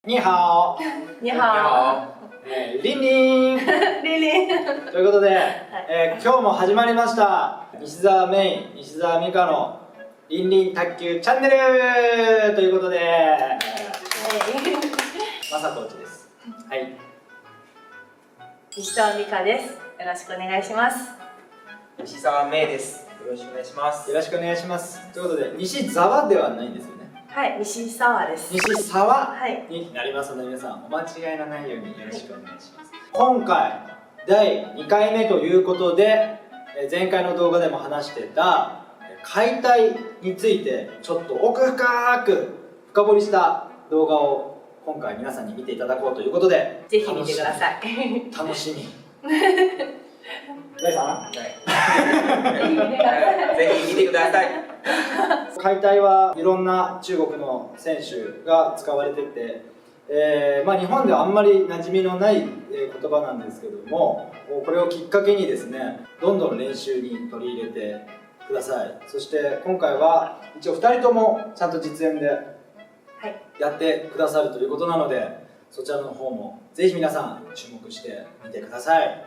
にはお。にはリンリンお。リリン。ということで、今日も始まりました西澤メイン、西澤美香のリンリン卓球チャンネルということで、まさコーチです。はい。西澤美香です。よろしくお願いします。西澤メイです。よろしくお願いします。よろしくお願いします。ということで、西澤ではないんですよね。はい、西澤です。西澤はいになりますので、皆さんお間違いのないようによろしくお願いします。今回第2回目ということで、前回の動画でも話してた解体についてちょっと奥深く深掘りした動画を今回皆さんに見ていただこうということで、ぜひ見てください。楽しみ。大さん、ぜひ見てください。ぜひ見てください。解体はいろんな中国の選手が使われてて、日本ではあんまり馴染みのない言葉なんですけども、これをきっかけにですね、どんどん練習に取り入れてください。そして今回は一応2人ともちゃんと実演でやってくださるということなので、そちらの方もぜひ皆さん注目してみてください。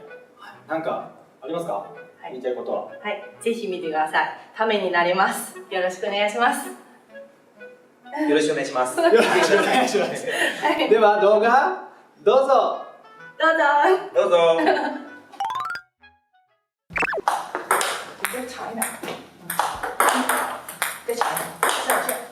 なんかありますか？はい、言いたいことは。はい、ぜひ見てください。ためになります。よろしくお願いします。よろしくお願いします。よろしくお願いします。では動画どうぞ。どうぞ。どうぞ。再长一点，再长一点，这样这样，再长。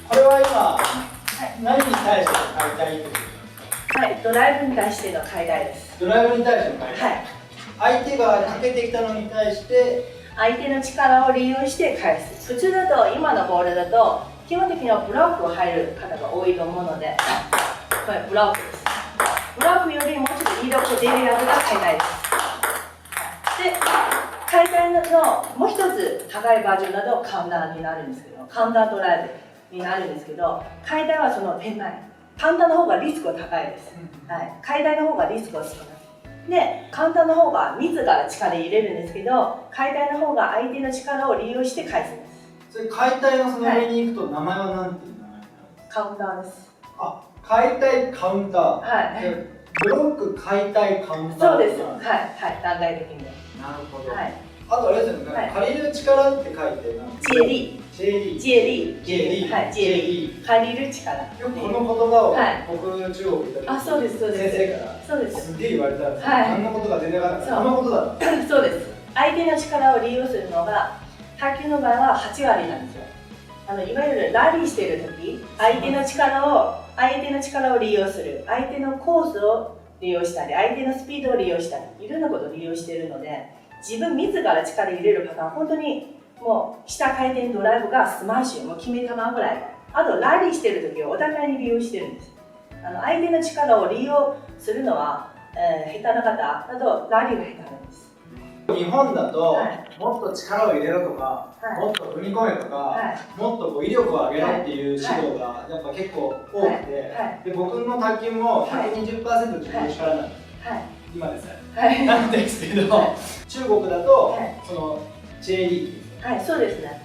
これは今、何に対しての解体というか、はい、ドライブに対しての解体です。ドライブに対しての解体、はい、相手がかけてきたのに対して相手の力を利用して返す。普通だと、今のボールだと基本的にはブロックを入る方が多いと思うので、これブロックです。ブロックよりもうちょっと威力出るやつが解体です。で、解体のもう一つ高いバージョンだとカウンターになるんですけど、カウンタードライブになるんですけど、解体はその点ない。カウンターの方がリスクが高いです。はい、解体の方がリスクが少ない。で、カウンターの方が自ら力入れるんですけど、解体の方が相手の力を利用して返すんです。それ解体のその上に行くと名前は何ていう名前になるんですか？カウンターです。あ、解体カウンター。はい。ブロック解体カウンター。そうです。はいはい、段階的に。なるほど。はい。あとあれですよね、はい借りる力って書いて借り。借り。借り。借り。はい、借り。借りる力。よくこの言葉をはい僕中国行った時、あ、そうですそうです。先生からそうです。すげえ言われたんですよ。はいあんなことが出てなかった。そうこのことだった。そうです。相手の力を利用するのが、卓球の場合は8割なんですよ。いわゆるラリーしている時、相手の力を利用する、相手のコースを利用したり、相手のスピードを利用したり、いろんなことを利用しているので、自分自ら力入れるパターン、本当にもう下回転ドライブがスマッシュ、もう決め球ぐらい。あとラリーしている時はお互いに利用してるんです。相手の力を利用するのは、下手な方だとラリーが下手なんです。日本だと、はい、もっと力を入れろとか、はい、もっと踏み込めとか、はい、もっとこう威力を上げろっていう指導がやっぱ結構多くて、はい、で僕の卓球も 120% 自分の力なんです、はい、今ですね、はい、なんですけど、中国だと、はい、その J リーグ、はい、そうですね。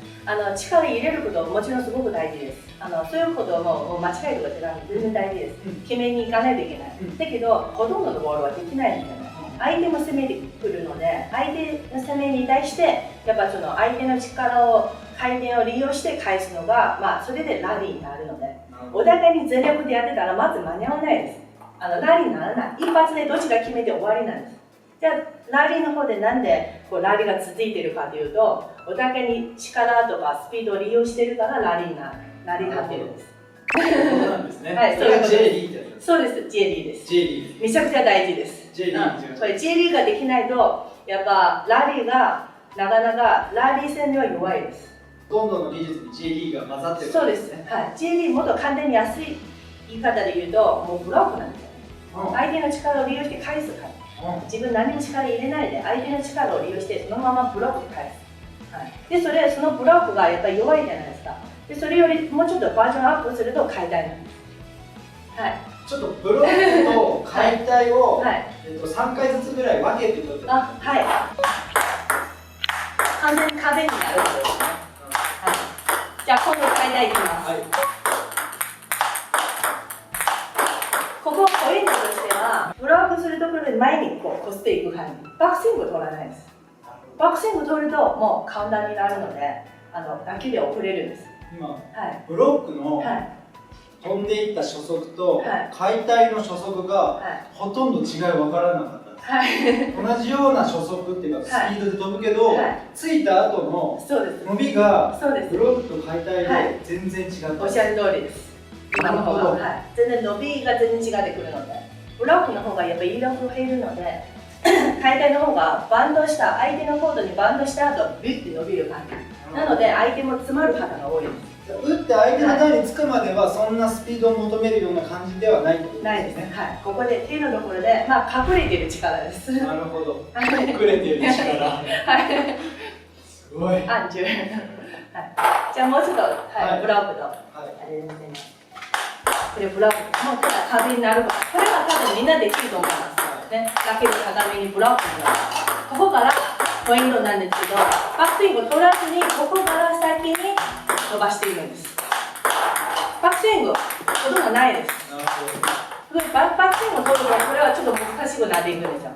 力入れることもちろんすごく大事です。そういうことも間違いとかじゃなくて全然大事です。決めに行かないといけない。だけど、ほとんどのボールはできないんですよね。相手も攻めてくるので、相手の攻めに対して、やっぱその相手の力を、回転を利用して返すのが、それでラリーになるので、お互いに全力でやってたらまず間に合わないです。ラリーにならない。一発でどっちが決めて終わりなんです。じゃあ、ラリーの方でなんでラリーが続いているかというと、お互いに力とかスピードを利用しているからラリーになっているんです。そうなんですね。はい、それが J リーグです。そうです、J リーです。 J リーグ。めちゃくちゃ大事です。J リーグ。これ J リーができないと、やっぱラリーがなかなかラリー戦では弱いです。どんどんの技術に J リーグが混ざってる。そうです。はい。J リーもっと簡単に安い言い方で言うともうブロックなんですよね。相手の力を利用して返す感じ。自分何も力入れないで相手の力を利用してそのままブロックで返す。はい、でそのブロックがやっぱり弱いじゃないですか。でそれよりもうちょっとバージョンアップすると解体なんです。はい。ちょっとブロックと解体を、はい、3回ずつぐらい分けてちょっと。はい。完全に壁になるってことですね。はい。じゃあ今度解体いきます。はい。ここポイントとしてはブロックするところで前にこう越していく感じ。バックスイングを取らないです。バックスイングを取るともう簡単になるので打球で遅れるんです。今、はい、ブロックの、はい、飛んでいった初速と、はい、解体の初速が、はい、ほとんど違い分からなかったです、はい、同じような初速っていうかスピードで飛ぶけど、はい、ついた後の伸びがブロックと解体で全然違った、おっしゃる通りです。今の方が、はい、全然伸びが全然違ってくるのでブロックの方がやっぱり威力が減るので解体の方がバンドした相手のコートにバンドした後ビュッて伸びる感じなので相手も詰まる方が多いです。打って相手の台につくまではそんなスピードを求めるような感じではないってことですね。ないですね。はい。ここで手のところで、まあ隠れている力です。なるほど。隠れている力。はい。すごい。暗中。はい。じゃあもうちょっと、はい、ブロックと、はい、あれですね。これブロック、もうただ壁になること。これは多分みんなできると思います。ね。だけど高めにブロックになる。ここからポイントなんですけど、バックスイングを取らずにここから先に伸ばしているんです。バックスイングほとんどないです。なるほど。バックスイングを取るとこれはちょっと難しくなっていくんですよ。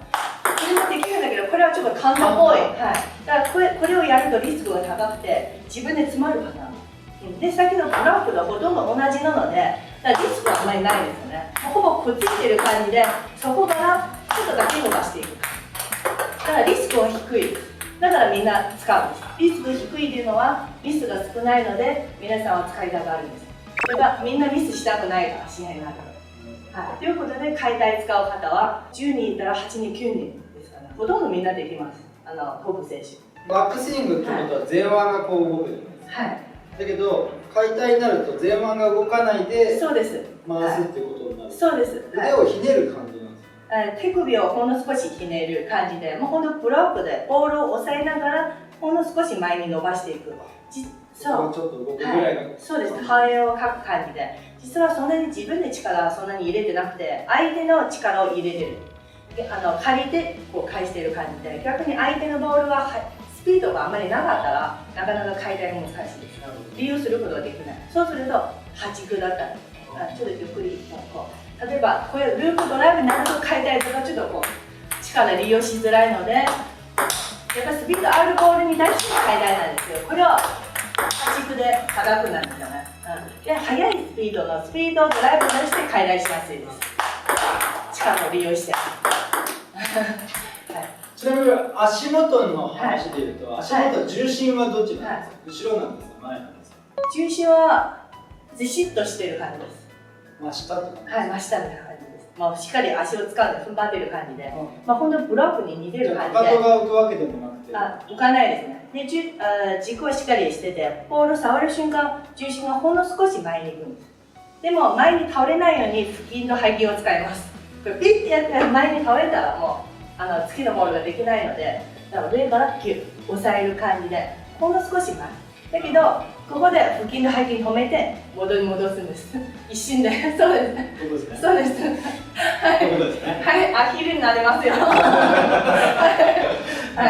それもできるんだけどこれはちょっと簡単っぽい。はい。だからこれをやるとリスクが高くて自分で詰まるパターン。で先のブロックとほとんど同じなのでだからリスクはあまりないですよね。ほぼくっついてる感じでそこからちょっとだけ伸ばしていく。だからリスクは低いです。だからみんな使うんです。リスク低いというのはミスが少ないので皆さんは使いたがるんです。それがみんなミスしたくないからしないなと。はい、ということで解体使う方は10人いたら8人9人ですから、ほとんどみんなできます。トップ選手。バックスイングってことは前腕がこう動くじゃないですか。はい。だけど解体になると前腕が動かないでそうです回すっていうことになる。そうです。腕をひねる感じなんですか。手首をほんの少しひねる感じで、もうほんとブロックでボールを押さえながらほんの少し前に伸ばしていく。そう。ちょっと動くぐらいが、そうです。反映をかく感じで、実はそんなに自分で力はそんなに入れてなくて、相手の力を入れてる。借りてこう返している感じで、逆に相手のボールがスピードがあまりなかったらなかなか解体が難しいです。利用することができない。そうすると破竹だったり、ちょっとゆっくりこう。例えばこれループドライブになると解体とかちょっとこう力利用しづらいので、やっぱスピードあるボールに対して解体なんですよ。これは破竹で高くなるんですよね。で速いスピードのスピードをドライブにして解体しやすいです。力を利用して。はい、ちなみに足元の話でいうと、足元重心はどっちなんですか。後ろなんですか、前なんですか。重心はずしっとしている感じです。真下って感じ。はい、真下みたいな感じです。まあ、しっかり足を使うんで踏ん張ってる感じで、まあ本当ブロックに似てる感じで。かかとが浮くわけでもなくて。浮かないですね。で、軸はしっかりしてて、ボールを触る瞬間、重心がほんの少し前に行くんです。でも前に倒れないように腹筋と背筋を使います。これピッてやって前に倒れたらもう次のボールができないので、だから上からキュッ押さえる感じで、ほんの少し前。だけどここで腹筋と背筋止めて戻すんです。一瞬で。そうですね。そうです。はい、アヒルになれますよ。な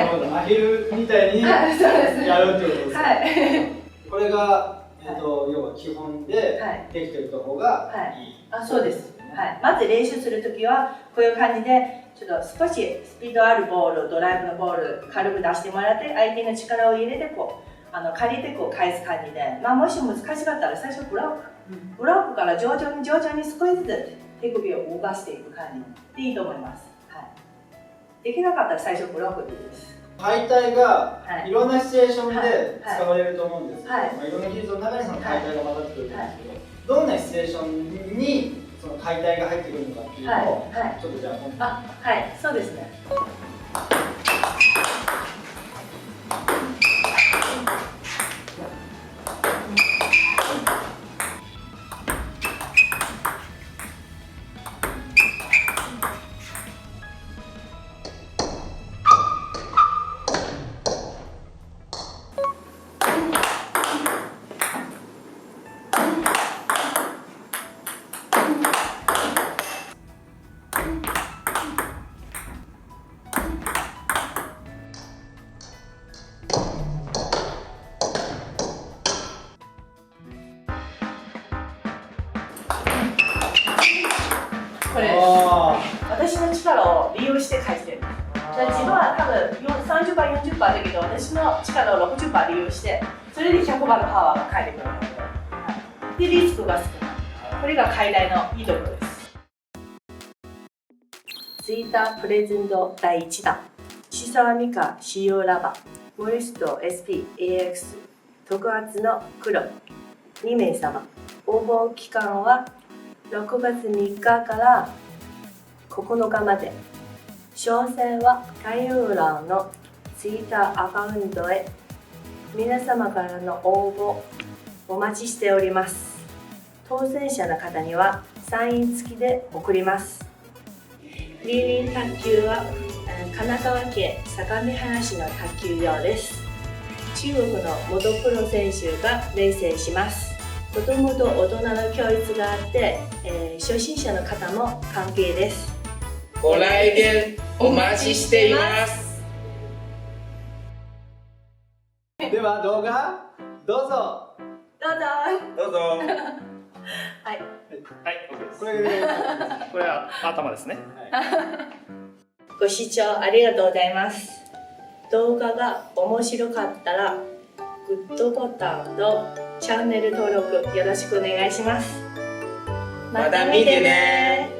るほど、アヒルみたいにやるってことですか。はい。これが要は基本でできてるところがいい。あ、そうです。はい。まず練習するときはこういう感じでちょっと少しスピードあるボール、ドライブのボール軽く出してもらって相手の力を入れてこう。借りてこう返す感じで、まあ、もし難しかったら最初ブロックから徐々に少しずつ手首を動かしていく感じでいいと思います。はい、できなかったら最初ブロックでいいです。解体がいろんなシチュエーションで使われると思うんですけど、はいまあ、いろんな技術の中にその解体が混ざってくるんですけど、どんなシチュエーションにその解体が入ってくるのかっていうのを、ちょっとじゃあはい、そうですね。それです。あ私の力を利用して返してる。ー自分は多分30%、40%だけど、私の力を60%利用して、それで100%のパワーが返ってくるので、はい、でリスクが少ない。これが最大のいいところです。ツイッタープレゼント第1弾、石沢美香使用ラバウォイスト SPAX 特発の黒2名様。応募期間は6月3日から9日まで。詳細は概要欄のツイッターアカウントへ。皆様からの応募お待ちしております。当選者の方にはサイン付きで送ります。リーリン卓球は神奈川県相模原市の卓球場です。中国の元プロ選手が練習します。子どもと大人の教室があって、初心者の方も関係です。ご来店お待ちしています。では動画どうぞ。どうぞ。どうぞ。はい。はい、OK です。これこれは頭ですね。ご視聴ありがとうございます。動画が面白かったらグッドボタンとチャンネル登録よろしくお願いします。また見てね。